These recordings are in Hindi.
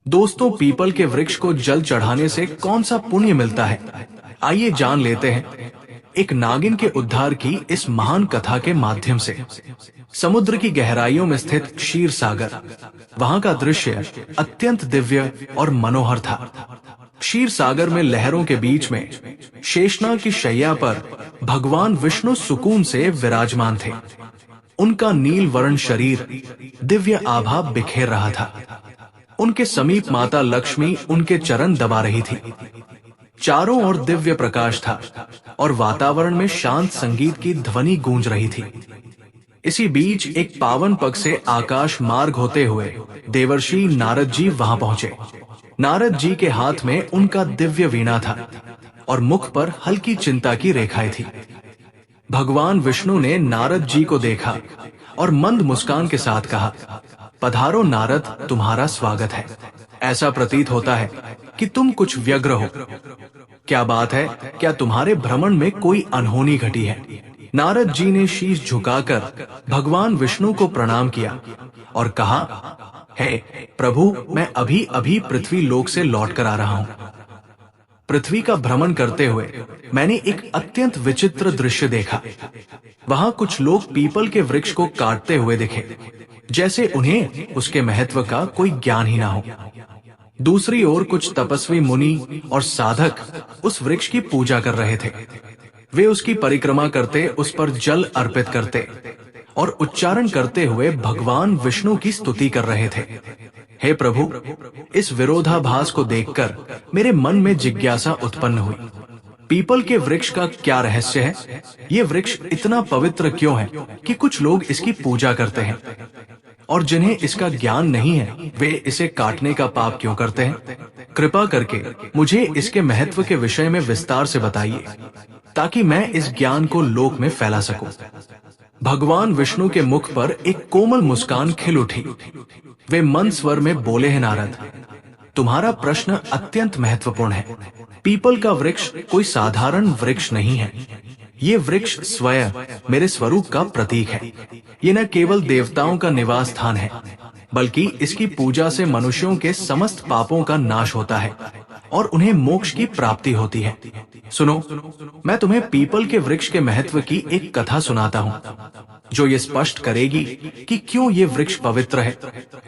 दोस्तों, पीपल के वृक्ष को जल चढ़ाने से कौन सा पुण्य मिलता है? आइए जान लेते हैं एक नागिन के उद्धार की इस महान कथा के माध्यम से। समुद्र की गहराइयों में स्थित क्षीर सागर, वहां का दृश्य अत्यंत दिव्य और मनोहर था। क्षीर सागर में लहरों के बीच में शेषनाग की शैया पर भगवान विष्णु सुकून से विराजमान थे। उनका नील वर्ण शरीर दिव्य आभा बिखेर रहा था। उनके समीप माता लक्ष्मी उनके चरण दबा रही थी। चारों ओर दिव्य प्रकाश था और वातावरण में शांत संगीत की ध्वनि गूंज रही थी। इसी बीच एक पावन पग से आकाश मार्ग होते हुए देवर्षि नारद जी वहां पहुंचे। नारद जी के हाथ में उनका दिव्य वीणा था और मुख पर हल्की चिंता की रेखाएं थी। भगवान विष्णु ने नारद जी को देखा और मंद मुस्कान के साथ कहा, पधारो नारद, तुम्हारा स्वागत है। ऐसा प्रतीत होता है कि तुम कुछ व्यग्र हो। क्या बात है? क्या तुम्हारे भ्रमण में कोई अनहोनी घटी है? नारद जी ने शीश झुकाकर भगवान विष्णु को प्रणाम किया और कहा, हे प्रभु, मैं अभी अभी पृथ्वी लोक से लौट कर आ रहा हूं। पृथ्वी का भ्रमण करते हुए मैंने एक अत्यंत विचित्र दृश्य देखा। वहां कुछ लोग पीपल के वृक्ष को काटते हुए दिखे, जैसे उन्हें उसके महत्व का कोई ज्ञान ही ना हो। दूसरी ओर कुछ तपस्वी मुनि और साधक उस वृक्ष की पूजा कर रहे थे। वे उसकी परिक्रमा करते, उस पर जल अर्पित करते और उच्चारण करते हुए भगवान विष्णु की स्तुति कर रहे थे। हे प्रभु, इस विरोधाभास को देखकर मेरे मन में जिज्ञासा उत्पन्न हुई। पीपल के वृक्ष का क्या रहस्य है? ये वृक्ष इतना पवित्र क्यों है कि कुछ लोग इसकी पूजा करते हैं, और जिन्हें इसका ज्ञान नहीं है वे इसे काटने का पाप क्यों करते हैं? कृपा करके मुझे इसके महत्व के विषय में विस्तार से बताइए, ताकि मैं इस ज्ञान को लोक में फैला सकूं। भगवान विष्णु के मुख पर एक कोमल मुस्कान खिल उठी। वे मंद स्वर में बोले, हैं नारद, तुम्हारा प्रश्न अत्यंत महत्वपूर्ण है। पीपल का वृक्ष कोई साधारण वृक्ष नहीं है। ये वृक्ष स्वयं मेरे स्वरूप का प्रतीक है। ये न केवल देवताओं का निवास स्थान है, बल्कि इसकी पूजा से मनुष्यों के समस्त पापों का नाश होता है और उन्हें मोक्ष की प्राप्ति होती है। सुनो, मैं तुम्हें पीपल के वृक्ष के महत्व की एक कथा सुनाता हूँ, जो ये स्पष्ट करेगी कि क्यों ये वृक्ष पवित्र है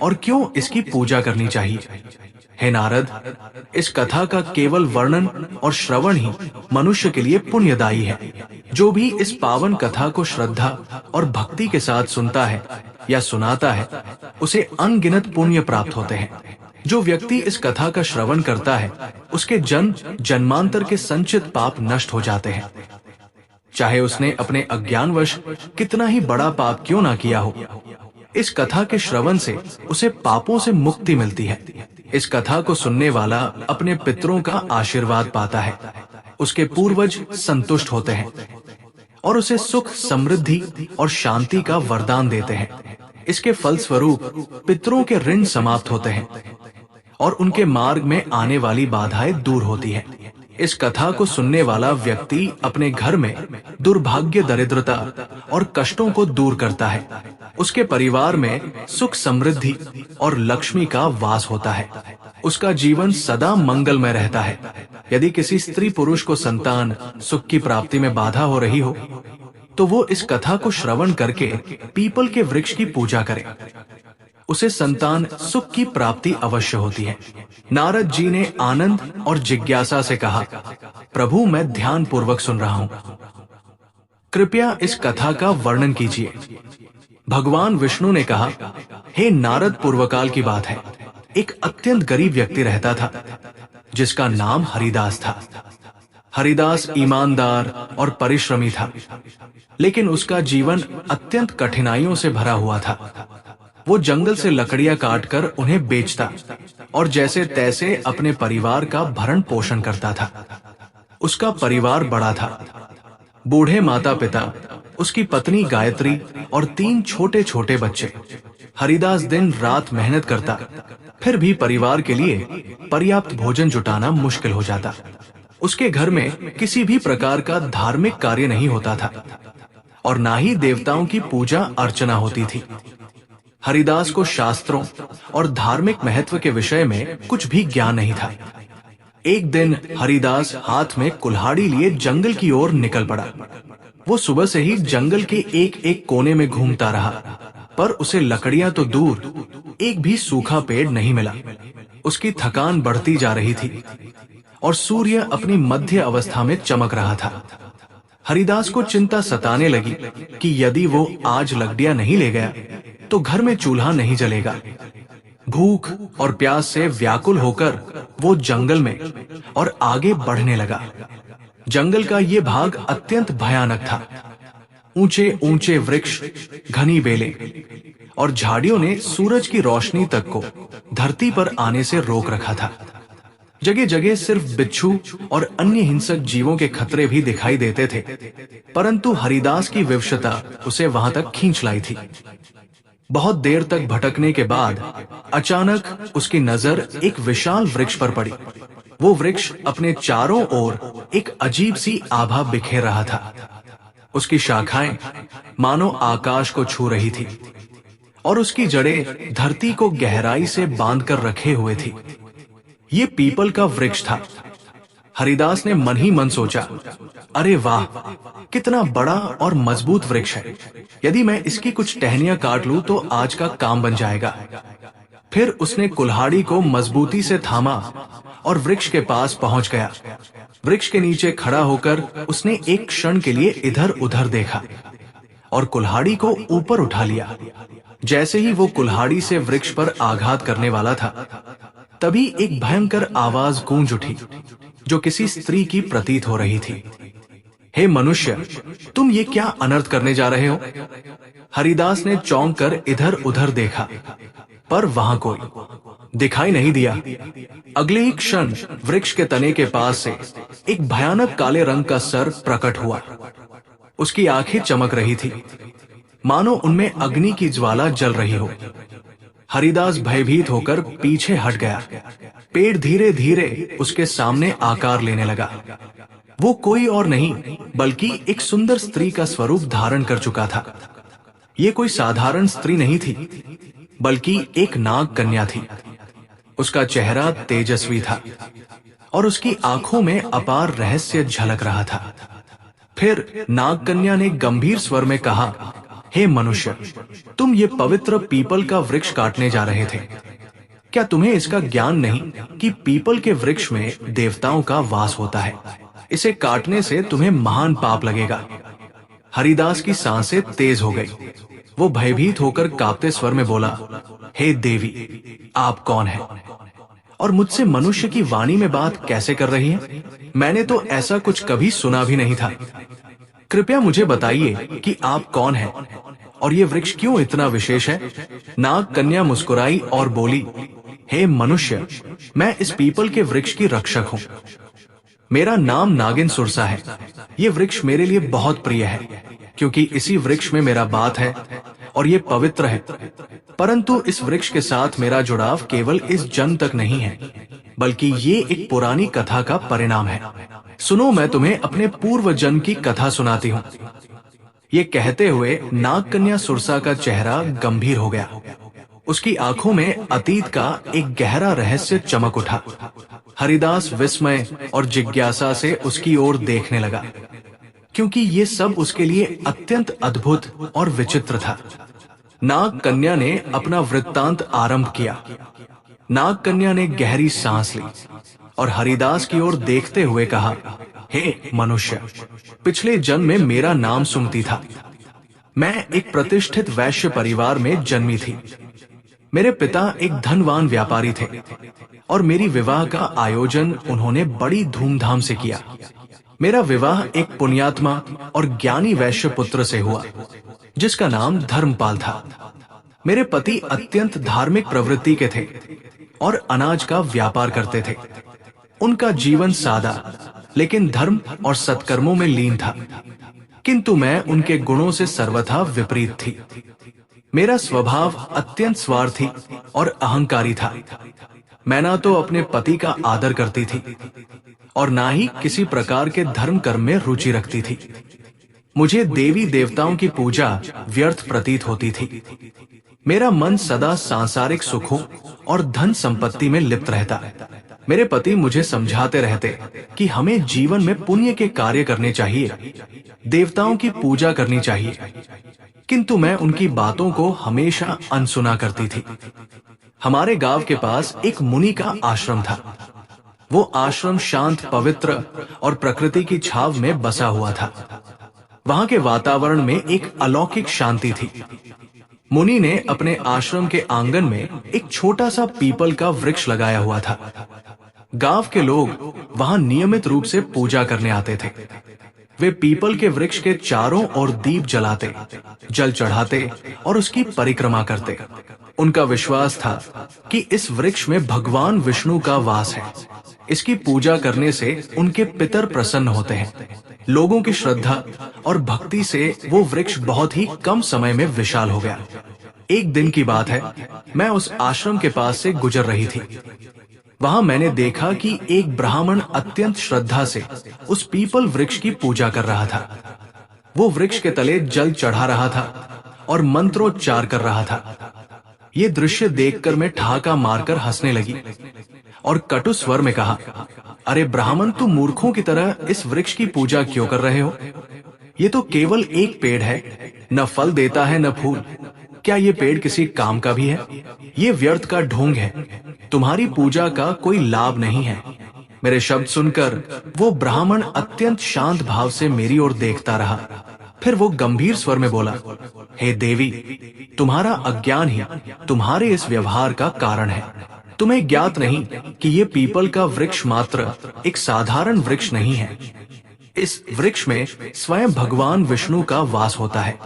और क्यों इसकी पूजा करनी चाहिए। हे नारद, इस कथा का केवल वर्णन और श्रवण ही मनुष्य के लिए पुण्यदायी है। जो भी इस पावन कथा को श्रद्धा और भक्ति के साथ सुनता है या सुनाता है, उसे अनगिनत पुण्य प्राप्त होते हैं। जो व्यक्ति इस कथा का श्रवण करता है, उसके जन्म जन्मांतर के संचित पाप नष्ट हो जाते हैं, चाहे उसने अपने अज्ञानवश कितना ही बड़ा पाप क्यों ना किया हो। इस कथा के श्रवण से उसे पापों से मुक्ति मिलती है। इस कथा को सुनने वाला अपने पितरों का आशीर्वाद पाता है, उसके पूर्वज संतुष्ट होते हैं और उसे सुख, समृद्धि और शांति का वरदान देते हैं। इसके फलस्वरूप पितरों के ऋण समाप्त होते हैं और उनके मार्ग में आने वाली बाधाएं दूर होती हैं। इस कथा को सुनने वाला व्यक्ति अपने घर में दुर्भाग्य, दरिद्रता और कष्टों को दूर करता है। उसके परिवार में सुख, समृद्धि और लक्ष्मी का वास होता है। उसका जीवन सदा मंगलमय रहता है। यदि किसी स्त्री पुरुष को संतान सुख की प्राप्ति में बाधा हो रही हो, तो वो इस कथा को श्रवण करके पीपल के वृक्ष की पूजा करे। उसे संतान सुख की प्राप्ति अवश्य होती है। नारद जी ने आनंद और जिज्ञासा से कहा, प्रभु, मैं ध्यान पूर्वक सुन रहा हूँ। कृपया इस कथा का वर्णन कीजिए। भगवान विष्णु ने कहा, हे नारद, पूर्वकाल की बात है। एक अत्यंत गरीब व्यक्ति रहता था, जिसका नाम हरिदास था। हरिदास ईमानदार और परिश्रमी था, लेकिन उसका जीवन अत्यंत कठिनाइयों से भरा हुआ था। वो जंगल से लकड़ियां काटकर उन्हें बेचता और जैसे तैसे अपने परिवार का भरण पोषण करता था। उसका परिवार बड़ा था। बूढ़े माता पिता, उसकी पत्नी गायत्री और 3 छोटे छोटे बच्चे। हरिदास दिन रात मेहनत करता, फिर भी परिवार के लिए पर्याप्त भोजन जुटाना मुश्किल हो जाता। उसके घर में किसी भी प्रकार का धार्मिक कार्य नहीं होता था और ना ही देवताओं की पूजा अर्चना होती थी। हरिदास को शास्त्रों और धार्मिक महत्व के विषय में कुछ भी ज्ञान नहीं था। एक दिन हरिदास हाथ में कुल्हाड़ी लिए जंगल की ओर निकल पड़ा। वो सुबह से ही जंगल के एक एक कोने में घूमता रहा, पर उसे लकड़ियां तो दूर, एक भी सूखा पेड़ नहीं मिला। उसकी थकान बढ़ती जा रही थी और सूर्य अपनी मध्य अवस्था में चमक रहा था। हरिदास को चिंता सताने लगी कि यदि वो आज लकड़ियां नहीं ले गया तो घर में चूल्हा नहीं जलेगा। भूख और प्यास से व्याकुल होकर वो जंगल में और आगे बढ़ने लगा। जंगल का ये भाग अत्यंत भयानक था। ऊंचे ऊंचे वृक्ष, घनी बेलें और झाड़ियों ने सूरज की रोशनी तक को धरती पर आने से रोक रखा था। जगह जगह सिर्फ बिच्छू और अन्य हिंसक जीवों के खतरे भी दिखाई देते थे, परंतु हरिदास की विवशता उसे वहां तक खींच लाई थी। बहुत देर तक भटकने के बाद अचानक उसकी नजर एक विशाल वृक्ष पर पड़ी। वो वृक्ष अपने चारों ओर एक अजीब सी आभा बिखेर रहा था। उसकी शाखाएं मानो आकाश को छू रही थी और उसकी जड़ें धरती को गहराई से बांधकर रखे हुए थी। ये पीपल का वृक्ष था। हरिदास ने मन ही मन सोचा, अरे वाह, कितना बड़ा और मजबूत वृक्ष है। यदि मैं इसकी कुछ टहनियां काट लूं तो आज का काम बन जाएगा। फिर उसने कुल्हाड़ी को मजबूती से थामा और वृक्ष के पास पहुंच गया। वृक्ष के नीचे खड़ा होकर उसने एक क्षण के लिए इधर उधर देखा और कुल्हाड़ी को ऊपर उठा लिया। जैसे ही वो कुल्हाड़ी से वृक्ष पर आघात करने वाला था, तभी एक भयंकर आवाज गूंज उठी जो किसी स्त्री की प्रतीत हो रही थी। हे मनुष्य, तुम ये क्या अनर्थ करने जा रहे हो? हरिदास ने चौंक कर इधर उधर देखा, पर वहां कोई दिखाई नहीं दिया। अगले ही क्षण वृक्ष के तने के पास से एक भयानक काले रंग का सर प्रकट हुआ। उसकी आंखें चमक रही थी, मानो उनमें अग्नि की ज्वाला जल रही हो। हरिदास भयभीत होकर पीछे हट गया। पेड़ धीरे धीरे उसके सामने आकार लेने लगा। वो कोई और नहीं बल्कि एक सुंदर स्त्री का स्वरूप धारण कर चुका था। ये कोई साधारण स्त्री नहीं थी, बल्कि एक नाग कन्या थी। उसका चेहरा तेजस्वी था और उसकी आंखों में अपार रहस्य झलक रहा था। फिर नाग कन्या ने गंभीर स्वर में कहा, हे मनुष्य, तुम ये पवित्र पीपल का वृक्ष काटने जा रहे थे। क्या तुम्हें इसका ज्ञान नहीं कि पीपल के वृक्ष में देवताओं का वास होता है? इसे काटने से तुम्हें महान पाप लगेगा। हरिदास की सांसें तेज हो गई। वो भयभीत होकर कांपते स्वर में बोला, हे देवी, आप कौन हैं? और मुझसे मनुष्य की वाणी में बात कैसे कर रही है? मैंने तो ऐसा कुछ कभी सुना भी नहीं था। कृपया मुझे बताइए कि आप कौन हैं और ये वृक्ष क्यों इतना विशेष है? नाग कन्या मुस्कुराई और बोली, हे मनुष्य, मैं इस पीपल के वृक्ष की रक्षक हूँ। मेरा नाम नागिन सुरसा है। ये वृक्ष मेरे लिए बहुत प्रिय है, क्योंकि इसी वृक्ष में मेरा बात है और ये पवित्र है। परंतु इस वृक्ष के साथ मेरा जुड़ाव केवल इस जन्म तक नहीं है, बल्कि ये एक पुरानी कथा का परिणाम है। सुनो, मैं तुम्हें अपने पूर्व जन्म की कथा सुनाती हूँ। ये कहते हुए नाग कन्या सुरसा का चेहरा गंभीर हो गया। उसकी आंखों में अतीत का एक गहरा रहस्य चमक उठा। हरिदास विस्मय और जिज्ञासा से उसकी ओर देखने लगा, क्योंकि ये सब उसके लिए अत्यंत अद्भुत और विचित्र था। नाग कन्या ने अपना वृत्तांत आरंभ किया। नाग कन्या ने गहरी सांस ली और हरिदास की ओर देखते हुए कहा, हे मनुष्य, पिछले जन्म में मेरा नाम सुमति था। मैं एक प्रतिष्ठित वैश्य परिवार में जन्मी थी। मेरे पिता एक धनवान व्यापारी थे और मेरी विवाह का आयोजन उन्होंने बड़ी धूमधाम से किया। मेरा विवाह एक पुण्यात्मा और ज्ञानी वैश्य पुत्र से हुआ, जिसका नाम धर्मपाल था। मेरे पति अत्यंत धार्मिक प्रवृत्ति के थे और अनाज का व्यापार करते थे। उनका जीवन सादा लेकिन धर्म और सत्कर्मों में लीन था, किंतु मैं उनके गुणों से सर्वथा विपरीत थी। मेरा स्वभाव अत्यंत स्वार्थी और अहंकारी था। मैं ना तो अपने पति का आदर करती थी और ना ही किसी प्रकार के धर्म कर्म में रुचि रखती थी। मुझे देवी देवताओं की पूजा व्यर्थ प्रतीत होती थी। मेरा मन सदा सांसारिक सुखों और धन संपत्ति में लिप्त रहता। मेरे पति मुझे समझाते रहते कि हमें जीवन में पुण्य के कार्य करने चाहिए, देवताओं की पूजा करनी चाहिए, किंतु मैं उनकी बातों को हमेशा अनसुना करती थी। हमारे गांव के पास एक मुनि का आश्रम था। वो आश्रम शांत, पवित्र और प्रकृति की छाव में बसा हुआ था। वहां के वातावरण में एक अलौकिक शांति थी। मुनि ने अपने आश्रम के आंगन में एक छोटा सा पीपल का वृक्ष लगाया हुआ था। गांव के लोग वहां नियमित रूप से पूजा करने आते थे। वे पीपल के वृक्ष के चारों ओर दीप जलाते, जल चढ़ाते और उसकी परिक्रमा करते। उनका विश्वास था कि इस वृक्ष में भगवान विष्णु का वास है। इसकी पूजा करने से उनके पितर प्रसन्न होते हैं। लोगों की श्रद्धा और भक्ति से वो वृक्ष बहुत ही कम समय में विशाल हो गया। एक दिन की बात है, मैं उस आश्रम के पास से गुजर रही थी। वहां मैंने देखा कि एक ब्राह्मण अत्यंत श्रद्धा से उस पीपल वृक्ष की पूजा कर रहा था। वो वृक्ष के तले जल चढ़ा रहा था और मंत्रोच्चार कर रहा था। ये दृश्य देखकर मैं ठहाका मारकर हंसने लगी और कटु स्वर में कहा, अरे ब्राह्मण, तुम मूर्खों की तरह इस वृक्ष की पूजा क्यों कर रहे हो? ये तो केवल एक पेड़ है, न फल देता है न फूल। क्या ये पेड़ किसी काम का भी है? ये व्यर्थ का ढोंग है। तुम्हारी पूजा का कोई लाभ नहीं है। मेरे शब्द सुनकर वो ब्राह्मण अत्यंत शांत भाव से मेरी ओर देखता रहा। फिर वो गंभीर स्वर में बोला, हे देवी, तुम्हारा अज्ञान ही तुम्हारे इस व्यवहार का कारण है। तुम्हें ज्ञात नहीं कि ये पीपल का वृक्ष मात्र एक साधारण वृक्ष नहीं है। इस वृक्ष में स्वयं भगवान विष्णु का वास होता है।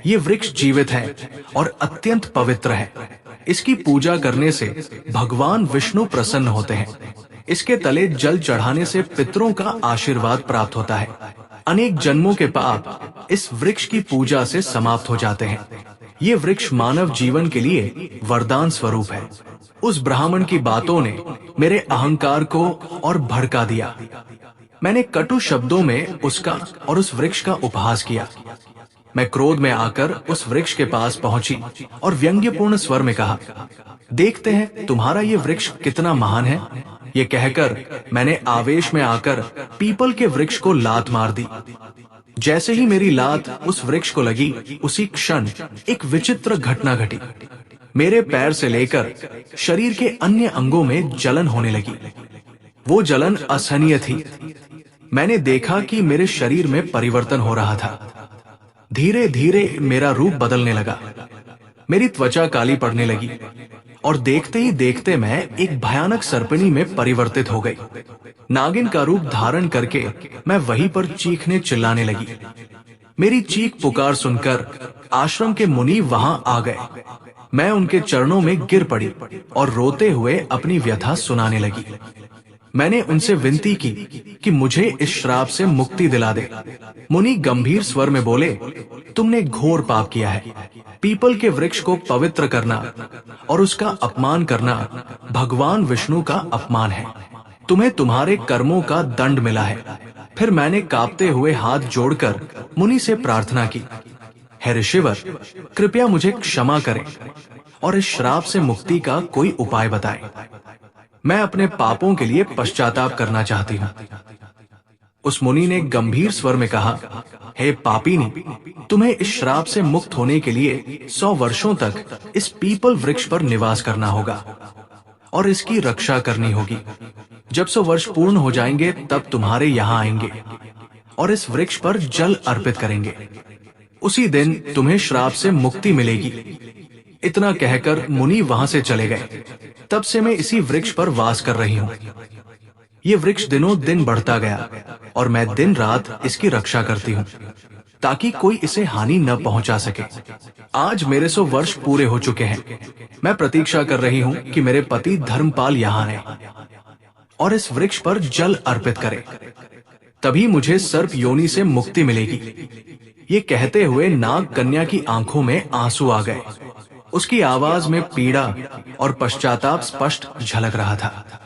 ये वृक्ष जीवित है और अत्यंत पवित्र है। इसकी पूजा करने से भगवान विष्णु प्रसन्न होते हैं। इसके तले जल चढ़ाने से पितरों का आशीर्वाद प्राप्त होता है। अनेक जन्मों के पाप इस वृक्ष की पूजा से समाप्त हो जाते हैं। ये वृक्ष मानव जीवन के लिए वरदान स्वरूप है। उस ब्राह्मण की बातों ने मेरे अहंकार को और भड़का दिया। मैंने कटु शब्दों में उसका और उस वृक्ष का उपहास किया। मैं क्रोध में आकर उस वृक्ष के पास पहुंची और व्यंग्यपूर्ण स्वर में कहा, देखते हैं तुम्हारा ये वृक्ष कितना महान है। ये कहकर मैंने आवेश में आकर पीपल के वृक्ष को लात मार दी। जैसे ही मेरी लात उस वृक्ष को लगी, उसी क्षण एक विचित्र घटना घटी। मेरे पैर से लेकर शरीर के अन्य अंगों में जलन होने लगी। वो जलन असहनीय थी। मैंने देखा कि मेरे शरीर में परिवर्तन हो रहा था। धीरे धीरे मेरा रूप बदलने लगा। मेरी त्वचा काली पड़ने लगी और देखते ही देखते मैं एक भयानक सर्पिणी में परिवर्तित हो गई। नागिन का रूप धारण करके मैं वहीं पर चीखने चिल्लाने लगी। मेरी चीख पुकार सुनकर आश्रम के मुनि वहां आ गए। मैं उनके चरणों में गिर पड़ी और रोते हुए अपनी व्यथा सुनाने लगी। मैंने उनसे विनती की कि मुझे इस श्राप से मुक्ति दिला दे। मुनि गंभीर स्वर में बोले, तुमने घोर पाप किया है। पीपल के वृक्ष को पवित्र करना और उसका अपमान करना भगवान विष्णु का अपमान है। तुम्हें तुम्हारे कर्मों का दंड मिला है। फिर मैंने कांपते हुए हाथ जोड़कर मुनि से प्रार्थना की, हे ऋषिवर, कृपया मुझे क्षमा करें और इस श्राप से मुक्ति का कोई उपाय बताएं। मैं अपने पापों के लिए पश्चाताप करना चाहती हूँ। उस मुनि ने गंभीर स्वर में कहा, हे पापीनी, तुम्हें इस श्राप से मुक्त होने के लिए 100 वर्षों तक इस पीपल वृक्ष पर निवास करना होगा और इसकी रक्षा करनी होगी। जब 100 वर्ष पूर्ण हो जाएंगे तब तुम्हारे यहाँ आएंगे और इस वृक्ष पर जल अर्पित करेंगे। उसी दिन तुम्हें श्राप से मुक्ति मिलेगी। इतना कहकर मुनि वहां से चले गए। तब से मैं इसी वृक्ष पर वास कर रही हूँ। ये वृक्ष दिनों दिन बढ़ता गया और मैं दिन रात इसकी रक्षा करती हूँ ताकि कोई इसे हानि न पहुंचा सके। आज मेरे 100 वर्ष पूरे हो चुके हैं। मैं प्रतीक्षा कर रही हूँ कि मेरे पति धर्मपाल यहाँ आए और इस वृक्ष पर जल अर्पित करें। तभी मुझे सर्प योनि से मुक्ति मिलेगी। ये कहते हुए नाग कन्या की आंखों में आंसू आ गए। उसकी आवाज में पीड़ा और पश्चाताप स्पष्ट झलक रहा था।